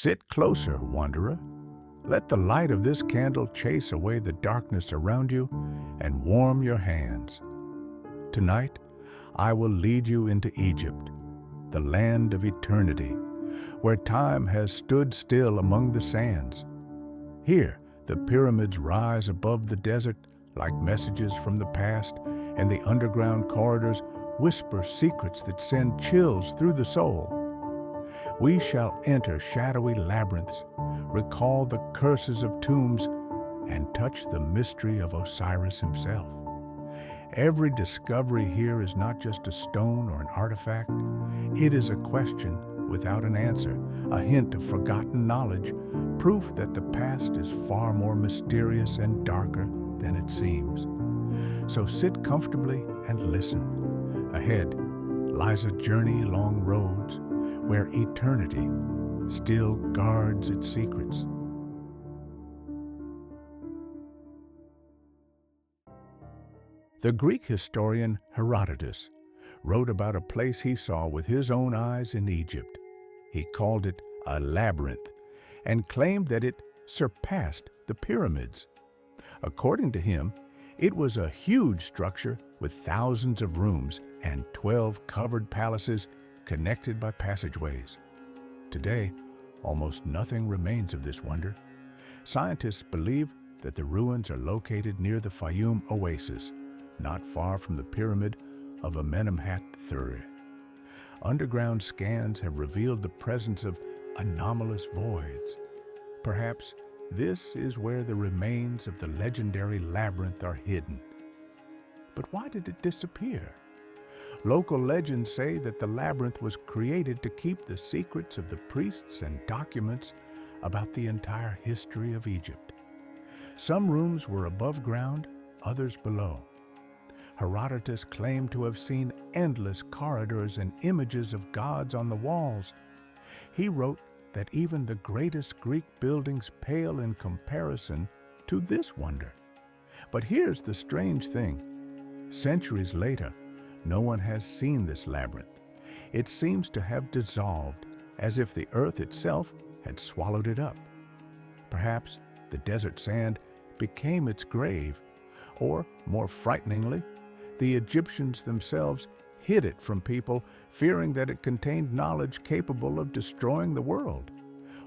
Sit closer, wanderer. Let the light of this candle chase away the darkness around you and warm your hands. Tonight, I will lead you into Egypt, the land of eternity, where time has stood still among the sands. Here, the pyramids rise above the desert like messages from the past, and the underground corridors whisper secrets that send chills through the soul. We shall enter shadowy labyrinths, recall the curses of tombs, and touch the mystery of Osiris himself. Every discovery here is not just a stone or an artifact. It is a question without an answer, a hint of forgotten knowledge, proof that the past is far more mysterious and darker than it seems. So sit comfortably and listen. Ahead lies a journey along roads where eternity still guards its secrets. The Greek historian Herodotus wrote about a place he saw with his own eyes in Egypt. He called it a labyrinth and claimed that it surpassed the pyramids. According to him, it was a huge structure with thousands of rooms and 12 covered palaces connected by passageways. Today, almost nothing remains of this wonder. Scientists believe that the ruins are located near the Fayum oasis, not far from the pyramid of Amenemhat III. Underground scans have revealed the presence of anomalous voids. Perhaps this is where the remains of the legendary labyrinth are hidden. But why did it disappear? Local legends say that the labyrinth was created to keep the secrets of the priests and documents about the entire history of Egypt. Some rooms were above ground, others below. Herodotus claimed to have seen endless corridors and images of gods on the walls. He wrote that even the greatest Greek buildings pale in comparison to this wonder. But here's the strange thing. Centuries later, no one has seen this labyrinth. It seems to have dissolved, as if the earth itself had swallowed it up. Perhaps the desert sand became its grave, or more frighteningly, the Egyptians themselves hid it from people, fearing that it contained knowledge capable of destroying the world.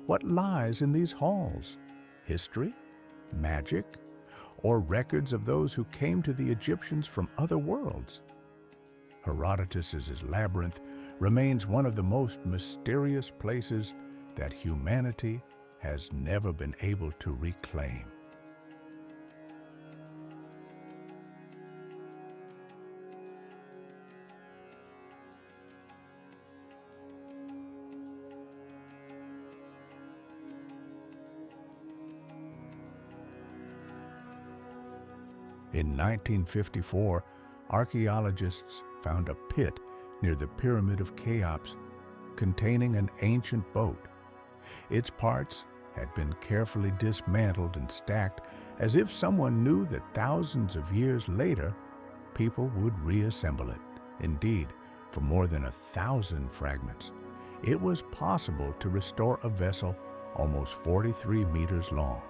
What lies in these halls? History? Magic? Or records of those who came to the Egyptians from other worlds? Herodotus's labyrinth remains one of the most mysterious places that humanity has never been able to reclaim. In 1954, archaeologists found a pit near the Pyramid of Cheops containing an ancient boat. Its parts had been carefully dismantled and stacked as if someone knew that thousands of years later, people would reassemble it. Indeed, for more than 1,000 fragments, it was possible to restore a vessel almost 43 meters long.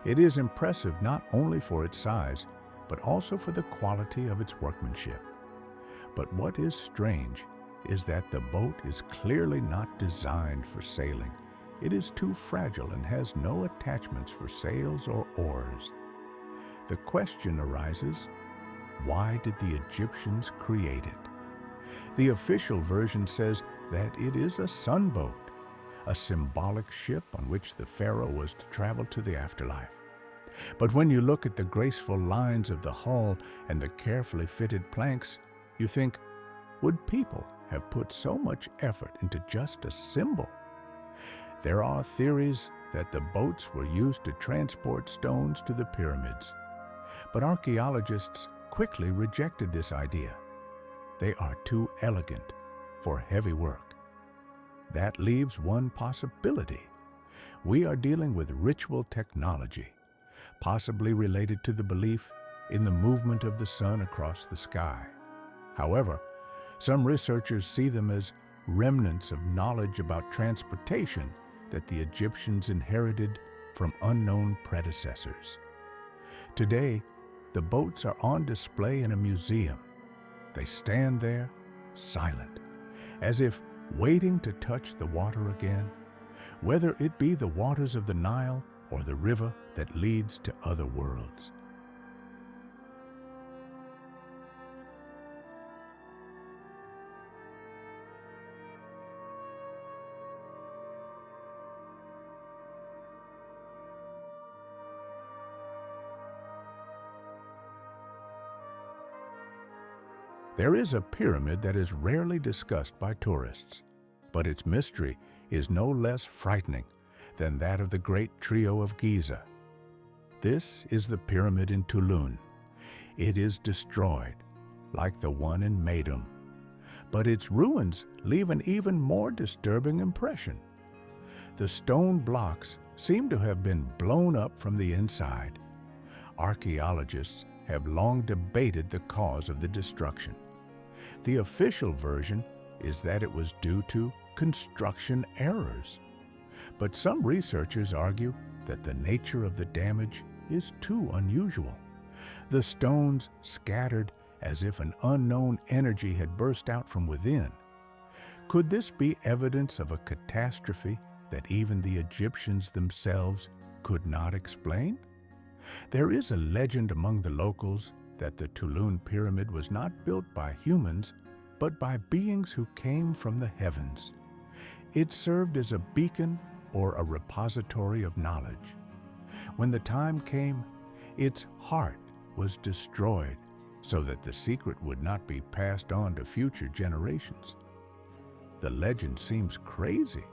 It is impressive not only for its size, but also for the quality of its workmanship. But what is strange is that the boat is clearly not designed for sailing. It is too fragile and has no attachments for sails or oars. The question arises, why did the Egyptians create it? The official version says that it is a sunboat, a symbolic ship on which the pharaoh was to travel to the afterlife. But when you look at the graceful lines of the hull and the carefully fitted planks, you think, would people have put so much effort into just a symbol? There are theories that the boats were used to transport stones to the pyramids. But archaeologists quickly rejected this idea. They are too elegant for heavy work. That leaves one possibility. We are dealing with ritual technology, possibly related to the belief in the movement of the sun across the sky. However, some researchers see them as remnants of knowledge about transportation that the Egyptians inherited from unknown predecessors. Today, the boats are on display in a museum. They stand there, silent, as if waiting to touch the water again, whether it be the waters of the Nile or the river that leads to other worlds. There is a pyramid that is rarely discussed by tourists, but its mystery is no less frightening than that of the great trio of Giza. This is the pyramid in Tulin. It is destroyed, like the one in Meidum, but its ruins leave an even more disturbing impression. The stone blocks seem to have been blown up from the inside. Archaeologists have long debated the cause of the destruction. The official version is that it was due to construction errors. But some researchers argue that the nature of the damage is too unusual. The stones scattered as if an unknown energy had burst out from within. Could this be evidence of a catastrophe that even the Egyptians themselves could not explain? There is a legend among the locals that the Tulin Pyramid was not built by humans, but by beings who came from the heavens. It served as a beacon or a repository of knowledge. When the time came, its heart was destroyed so that the secret would not be passed on to future generations. The legend seems crazy,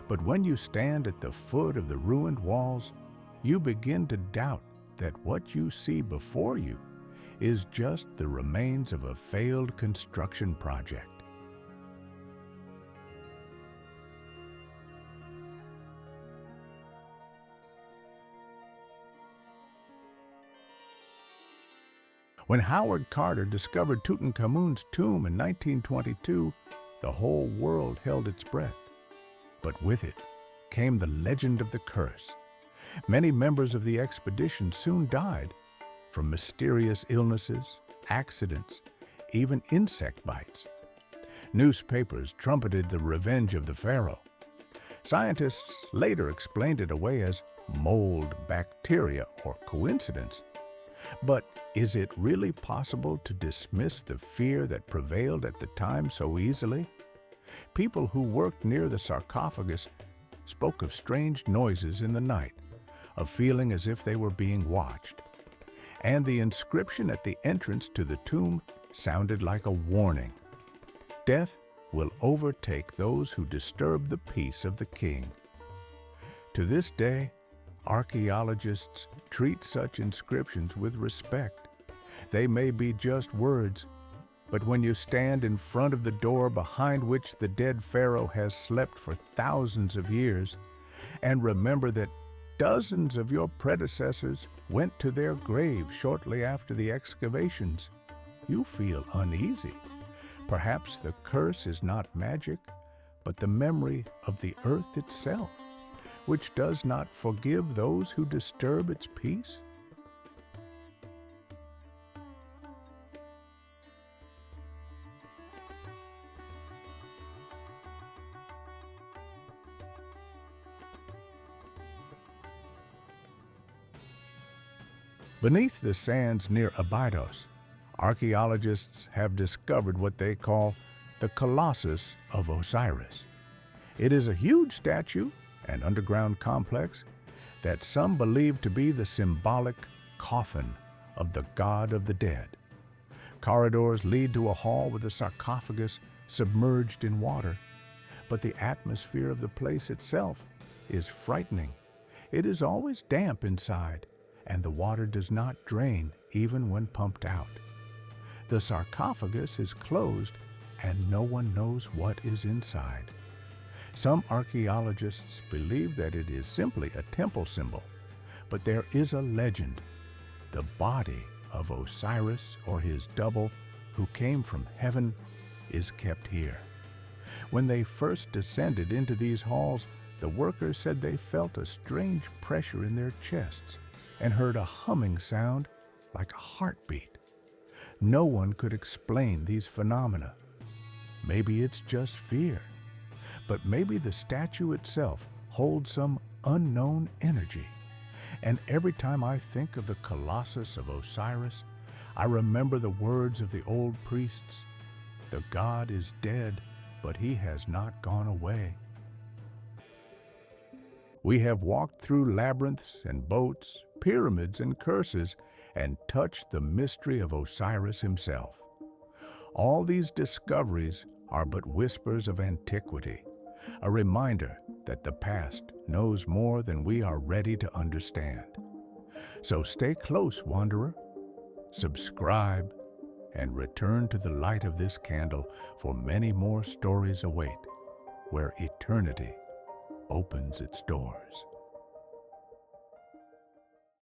but when you stand at the foot of the ruined walls, you begin to doubt that what you see before you is just the remains of a failed construction project. When Howard Carter discovered Tutankhamun's tomb in 1922, the whole world held its breath. But with it came the legend of the curse. Many members of the expedition soon died from mysterious illnesses, accidents, even insect bites. Newspapers trumpeted the revenge of the pharaoh. Scientists later explained it away as mold, bacteria, or coincidence. But is it really possible to dismiss the fear that prevailed at the time so easily? People who worked near the sarcophagus spoke of strange noises in the night, of feeling as if they were being watched. And the inscription at the entrance to the tomb sounded like a warning. Death will overtake those who disturb the peace of the king. To this day, archaeologists treat such inscriptions with respect. They may be just words, but when you stand in front of the door behind which the dead pharaoh has slept for thousands of years, and remember that dozens of your predecessors went to their graves shortly after the excavations, you feel uneasy. Perhaps the curse is not magic, but the memory of the earth itself, which does not forgive those who disturb its peace. Beneath the sands near Abydos, archaeologists have discovered what they call the Colossus of Osiris. It is a huge statue and underground complex that some believe to be the symbolic coffin of the god of the dead. Corridors lead to a hall with a sarcophagus submerged in water, but the atmosphere of the place itself is frightening. It is always damp inside, and the water does not drain even when pumped out. The sarcophagus is closed, and no one knows what is inside. Some archaeologists believe that it is simply a temple symbol, but there is a legend. The body of Osiris, or his double, who came from heaven, is kept here. When they first descended into these halls, The workers said they felt a strange pressure in their chests and heard a humming sound like a heartbeat. No one could explain these phenomena. Maybe it's just fear, but maybe the statue itself holds some unknown energy. And every time I think of the Colossus of Osiris, I remember the words of the old priests. The god is dead, but he has not gone away. We have walked through labyrinths and boats, pyramids and curses, and touched the mystery of Osiris himself. All these discoveries are but whispers of antiquity, a reminder that the past knows more than we are ready to understand. So stay close, wanderer. Subscribe and return to the light of this candle, for many more stories await where eternity opens its doors.